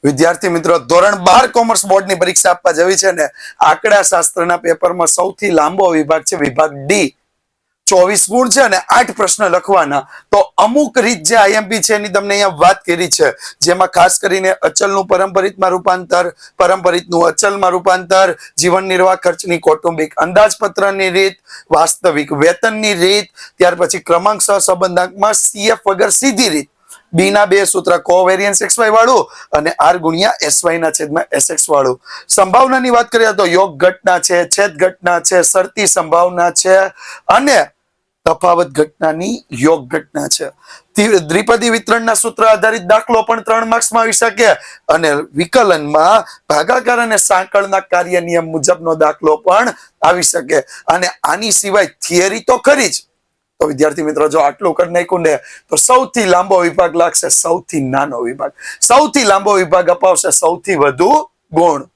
વિદ્યાર્થી મિત્રો, ધોરણ 12 કોમર્સ બોર્ડની પરીક્ષા આપવા જવી છે ને, આંકડા શાસ્ત્રના પેપરમાં સૌથી લાંબો વિભાગ છે વિભાગ ડી. 24 ગુણ છે અને 8 પ્રશ્ન લખવાના. તો અમુક રીત જે આઈએમપી છે એની તમને અહીંયા વાત કરી છે, જેમાં ખાસ કરીને અચલનું પરંપરિતમાં રૂપાંતર, પરંપરિતનું અચલમાં રૂપાંતર, જીવન નિર્વાહ ખર્ચની કૌટુંબિક અંદાજપત્રની રીત, વાસ્તવિક વેતનની રીત, ત્યાર પછી ક્રમાંક સહસંબંધાંકમાં સીએફ વગર સીધી રીત, બી ના બે સૂત્ર કોવેરિયન્સ XY વાળું અને R ગુણ્યા SY ના છેદમાં SX વાળું. સંભાવનાની વાત કરીએ તો યોગ ઘટના છે, છેદ ઘટના છે, શરતી સંભાવના છે અને તફાવત ઘટનાની યોગ ઘટના છે. દ્વિપદી વિતરણના સૂત્ર આધારિત દાખલો પણ 3 માર્ક્સમાં આવી શકે અને વિકલનમાં ભાગાકાર અને સાંકળના કાર્ય નિયમ મુજબનો દાખલો પણ આવી શકે. અને આની સિવાય થિયરી તો ખરી જ. તો વિદ્યાર્થી મિત્રો, જો આટલું કરી નાખ્યું ને તો સૌથી લાંબો વિભાગ લાગશે સૌથી નાનો વિભાગ, સૌથી લાંબો વિભાગ અપાવશે સૌથી વધુ ગુણ.